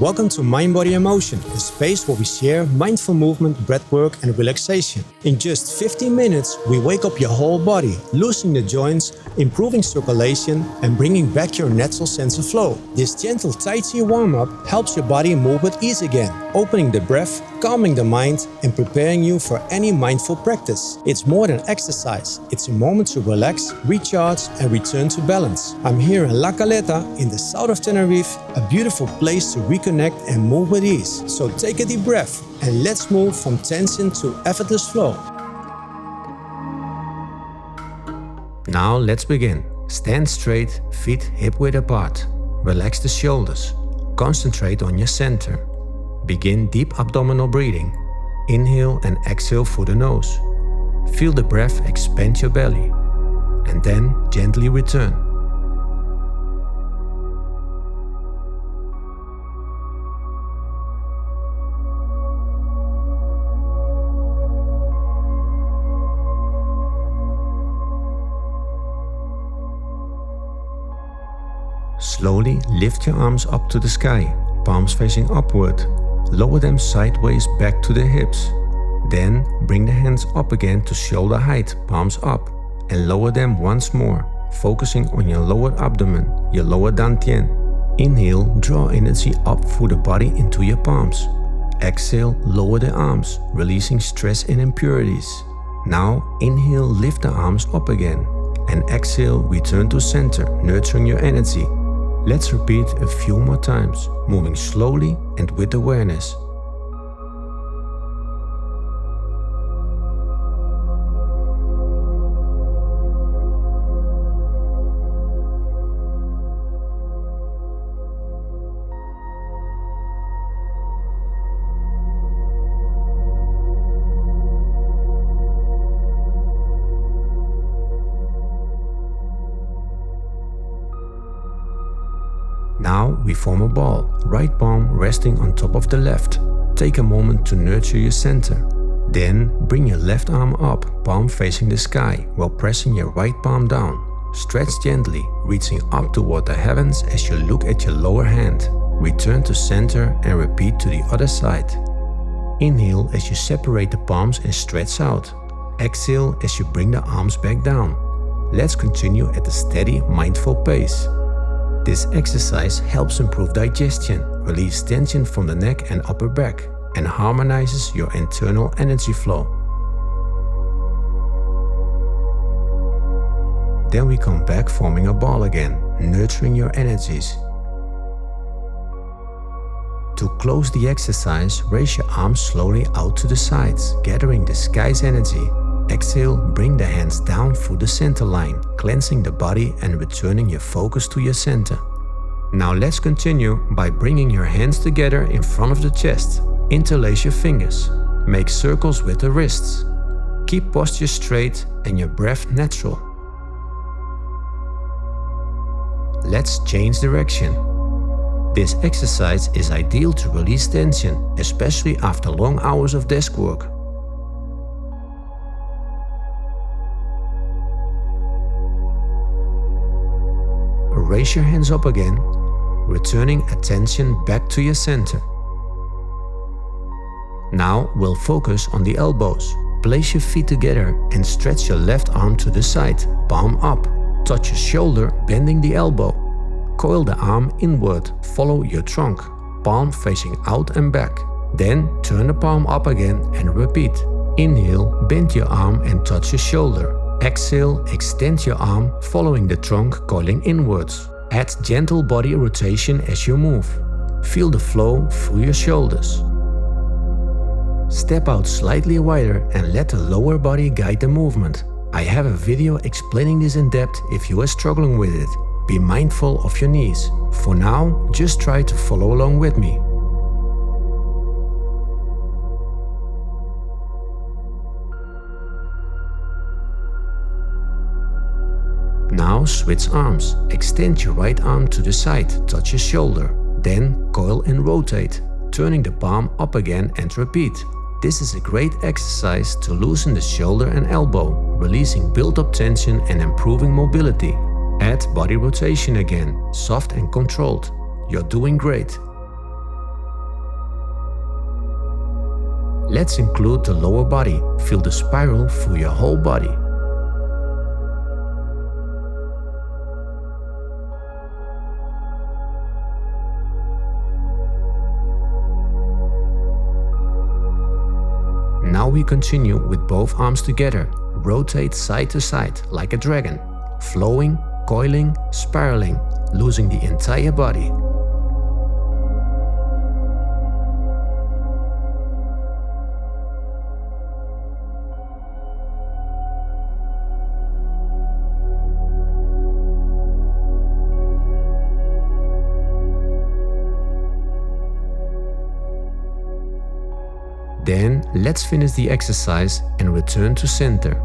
Welcome to MindBodyInMotion, a space where we share mindful movement, breathwork, and relaxation. In just 15 minutes, we wake up your whole body, loosening the joints, improving circulation, and bringing back your natural sense of flow. This gentle Tai Chi warm-up helps your body move with ease again, opening the breath, calming the mind, and preparing you for any mindful practice. It's more than exercise. It's a moment to relax, recharge, and return to balance. I'm here in La Caleta, in the south of Tenerife, a beautiful place to reconnect and move with ease. So take a deep breath and let's move from tension to effortless flow. Now let's begin. Stand straight, feet hip-width apart. Relax the shoulders. Concentrate on your center. Begin deep abdominal breathing. Inhale and exhale through the nose. Feel the breath expand your belly. And then gently return. Slowly lift your arms up to the sky, palms facing upward. Lower them sideways back to the hips. Then bring the hands up again to shoulder height, palms up, and lower them once more, focusing on your lower abdomen, your lower dantian. Inhale, draw energy up through the body into your palms. Exhale, lower the arms, releasing stress and impurities. Now inhale, lift the arms up again, and exhale, return to center, nurturing your energy. Let's repeat a few more times, moving slowly and with awareness. Now we form a ball, right palm resting on top of the left. Take a moment to nurture your center. Then bring your left arm up, palm facing the sky, while pressing your right palm down. Stretch gently, reaching up toward the heavens as you look at your lower hand. Return to center and repeat to the other side. Inhale as you separate the palms and stretch out. Exhale as you bring the arms back down. Let's continue at a steady, mindful pace. This exercise helps improve digestion, relieves tension from the neck and upper back, and harmonizes your internal energy flow. Then we come back forming a ball again, nurturing your energies. To close the exercise, raise your arms slowly out to the sides, gathering the sky's energy. Exhale, bring the hands down through the center line, cleansing the body and returning your focus to your center. Now let's continue by bringing your hands together in front of the chest. Interlace your fingers. Make circles with the wrists. Keep posture straight and your breath natural. Let's change direction. This exercise is ideal to release tension, especially after long hours of desk work. Raise your hands up again, returning attention back to your center. Now we'll focus on the elbows. Place your feet together and stretch your left arm to the side, palm up. Touch your shoulder, bending the elbow. Coil the arm inward, follow your trunk, palm facing out and back. Then turn the palm up again and repeat. Inhale, bend your arm and touch your shoulder. Exhale, extend your arm, following the trunk coiling inwards. Add gentle body rotation as you move. Feel the flow through your shoulders. Step out slightly wider and let the lower body guide the movement. I have a video explaining this in depth if you are struggling with it. Be mindful of your knees. For now, just try to follow along with me. Now switch arms. Extend your right arm to the side, touch your shoulder. Then coil and rotate, turning the palm up again and repeat. This is a great exercise to loosen the shoulder and elbow, releasing built-up tension and improving mobility. Add body rotation again, soft and controlled. You're doing great. Let's include the lower body. Feel the spiral through your whole body. Now we continue with both arms together. Rotate side to side like a dragon, flowing, coiling, spiraling, losing the entire body. Then let's finish the exercise and return to center.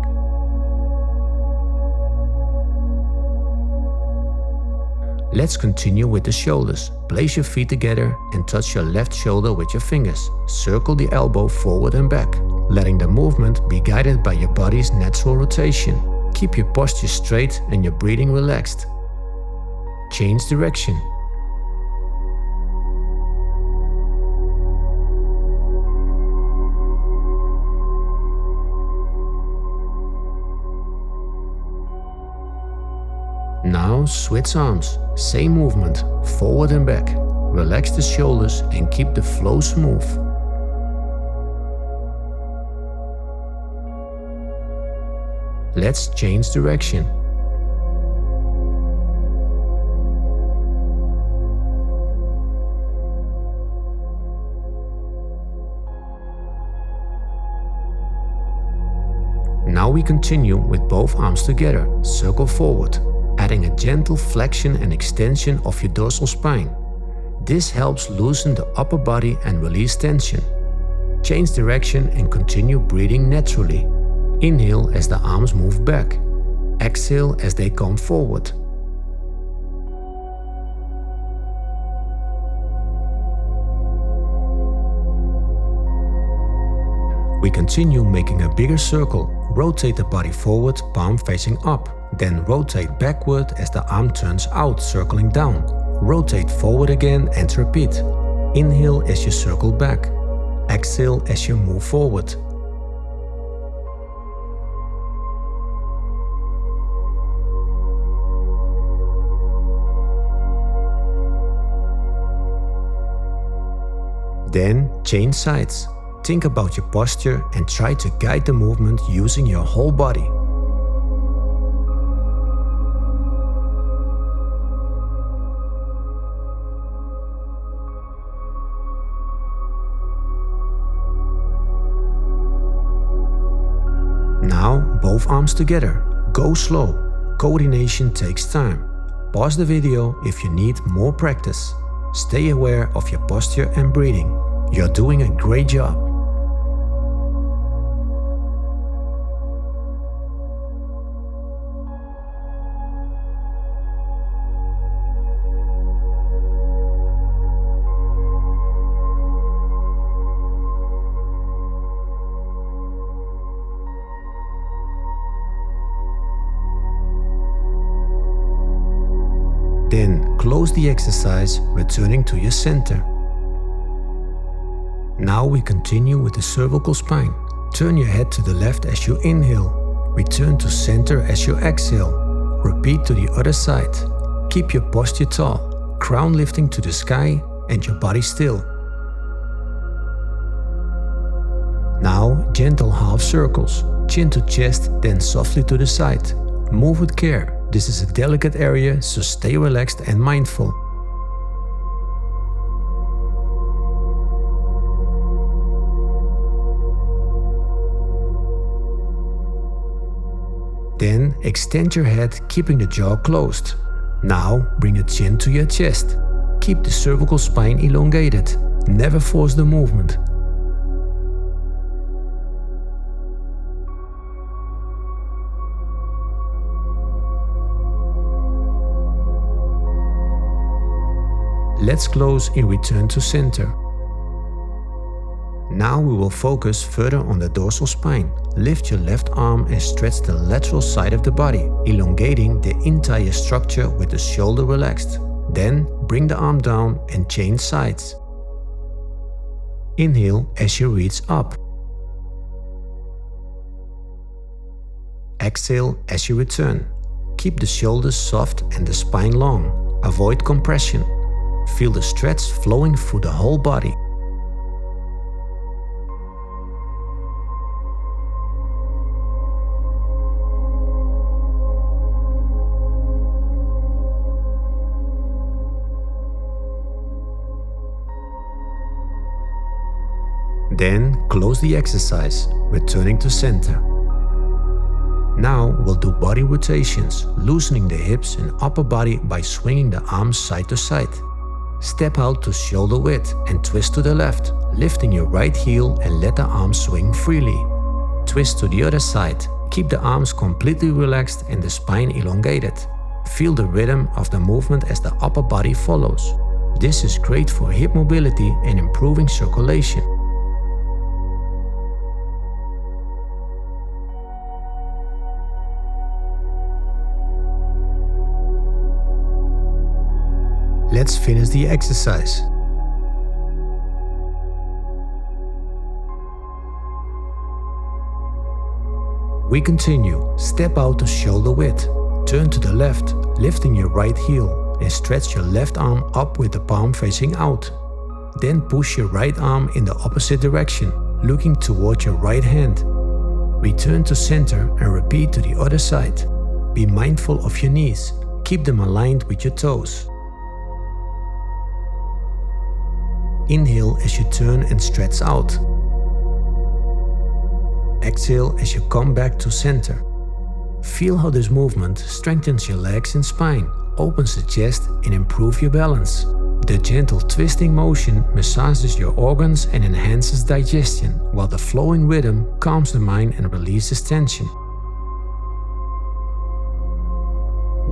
Let's continue with the shoulders. Place your feet together and touch your left shoulder with your fingers. Circle the elbow forward and back, letting the movement be guided by your body's natural rotation. Keep your posture straight and your breathing relaxed. Change direction. Now switch arms, same movement, forward and back. Relax the shoulders and keep the flow smooth. Let's change direction. Now we continue with both arms together, circle forward, adding a gentle flexion and extension of your dorsal spine. This helps loosen the upper body and release tension. Change direction and continue breathing naturally. Inhale as the arms move back. Exhale as they come forward. We continue making a bigger circle. Rotate the body forward, palm facing up. Then rotate backward as the arm turns out, circling down. Rotate forward again and repeat. Inhale as you circle back. Exhale as you move forward. Then change sides. Think about your posture and try to guide the movement using your whole body. Now both arms together. Go slow. Coordination takes time. Pause the video if you need more practice. Stay aware of your posture and breathing. You're doing a great job. Then close the exercise, returning to your center. Now we continue with the cervical spine. Turn your head to the left as you inhale. Return to center as you exhale. Repeat to the other side. Keep your posture tall, crown lifting to the sky and your body still. Now gentle half circles, chin to chest, then softly to the side. Move with care. This is a delicate area, so stay relaxed and mindful. Then extend your head, keeping the jaw closed. Now bring the chin to your chest. Keep the cervical spine elongated. Never force the movement. Let's close and return to center. Now we will focus further on the dorsal spine. Lift your left arm and stretch the lateral side of the body, elongating the entire structure with the shoulder relaxed. Then bring the arm down and change sides. Inhale as you reach up. Exhale as you return. Keep the shoulders soft and the spine long. Avoid compression. Feel the stretch flowing through the whole body. Then close the exercise, returning to center. Now we'll do body rotations, loosening the hips and upper body by swinging the arms side to side. Step out to shoulder width and twist to the left, lifting your right heel and let the arms swing freely. Twist to the other side, keep the arms completely relaxed and the spine elongated. Feel the rhythm of the movement as the upper body follows. This is great for hip mobility and improving circulation. Let's finish the exercise. We continue. Step out to shoulder width. Turn to the left, lifting your right heel and stretch your left arm up with the palm facing out. Then push your right arm in the opposite direction, looking toward your right hand. Return to center and repeat to the other side. Be mindful of your knees. Keep them aligned with your toes. Inhale as you turn and stretch out. Exhale as you come back to center. Feel how this movement strengthens your legs and spine, opens the chest and improves your balance. The gentle twisting motion massages your organs and enhances digestion, while the flowing rhythm calms the mind and releases tension.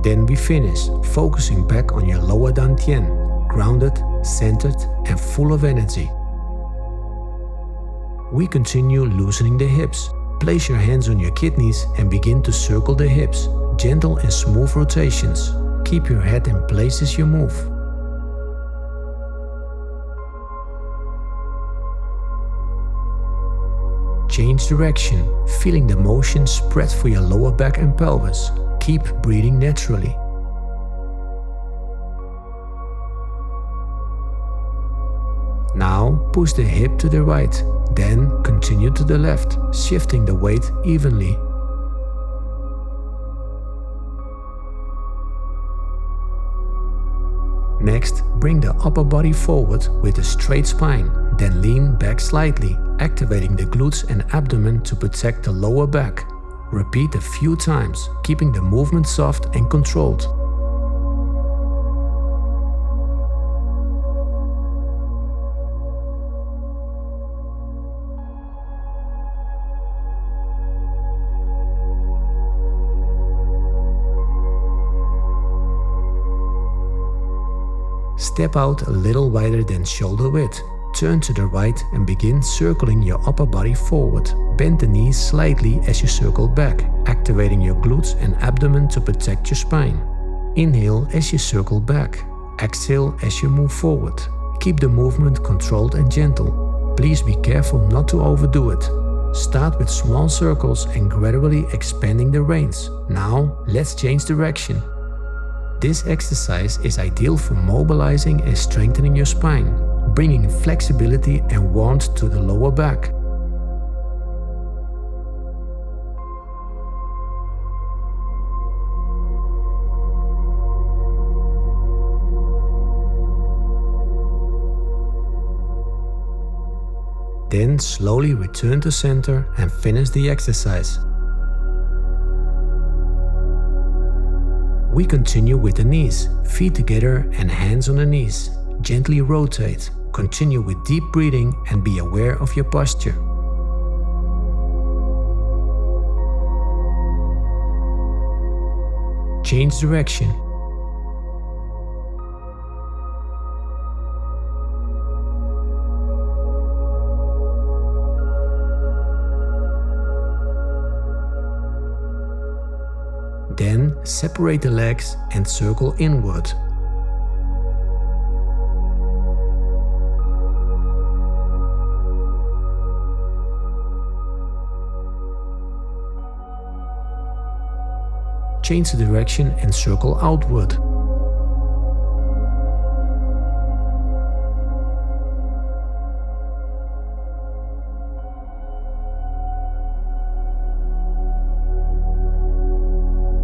Then we finish, focusing back on your lower dantian, grounded, centered and full of energy. We continue loosening the hips. Place your hands on your kidneys and begin to circle the hips, gentle and smooth rotations. Keep your head in place as you move. Change direction, feeling the motion spread through your lower back and pelvis. Keep breathing naturally. Now push the hip to the right, then continue to the left, shifting the weight evenly. Next, bring the upper body forward with a straight spine, then lean back slightly, activating the glutes and abdomen to protect the lower back. Repeat a few times, keeping the movement soft and controlled. Step out a little wider than shoulder width. Turn to the right and begin circling your upper body forward. Bend the knees slightly as you circle back, activating your glutes and abdomen to protect your spine. Inhale as you circle back. Exhale as you move forward. Keep the movement controlled and gentle. Please be careful not to overdo it. Start with small circles and gradually expanding the range. Now, let's change direction. This exercise is ideal for mobilizing and strengthening your spine, bringing flexibility and warmth to the lower back. Then slowly return to center and finish the exercise. We continue with the knees, feet together and hands on the knees. Gently rotate. Continue with deep breathing and be aware of your posture. Change direction. Then separate the legs and circle inward. Change the direction and circle outward.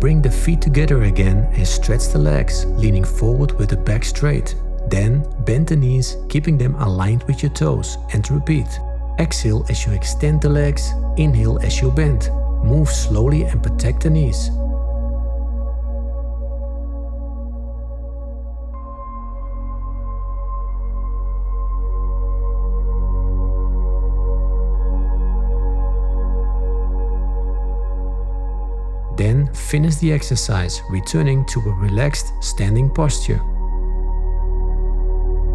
Bring the feet together again and stretch the legs, leaning forward with the back straight. Then bend the knees, keeping them aligned with your toes, and repeat. Exhale as you extend the legs, inhale as you bend. Move slowly and protect the knees. Then finish the exercise, returning to a relaxed standing posture.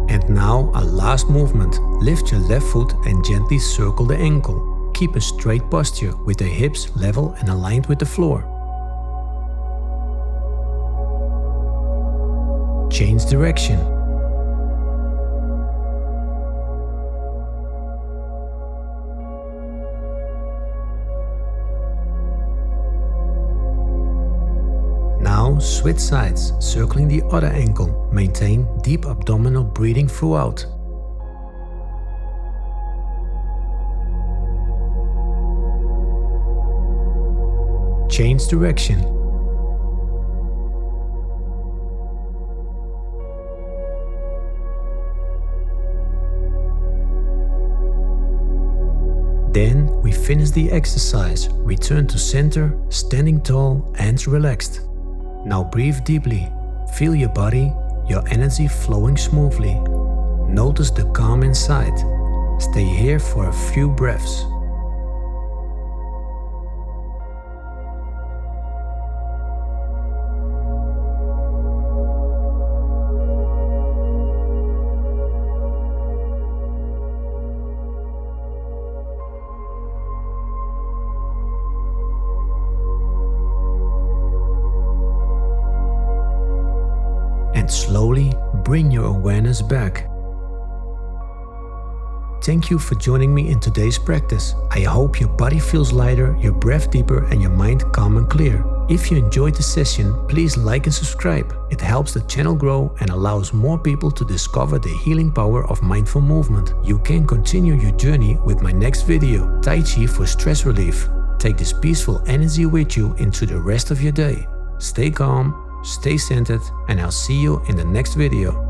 And now a last movement. Lift your left foot and gently circle the ankle. Keep a straight posture with the hips level and aligned with the floor. Change direction. Now switch sides, circling the other ankle. Maintain deep abdominal breathing throughout. Change direction. Then we finish the exercise. Return to center, standing tall and relaxed. Now breathe deeply. Feel your body, your energy flowing smoothly. Notice the calm inside. Stay here for a few breaths. And slowly bring your awareness back. Thank you for joining me in today's practice. I hope your body feels lighter, your breath deeper, and your mind calm and clear. If you enjoyed the session, please like and subscribe. It helps the channel grow and allows more people to discover the healing power of mindful movement. You can continue your journey with my next video, Tai Chi for stress relief. Take this peaceful energy with you into the rest of your day. Stay calm, stay centered, and I'll see you in the next video.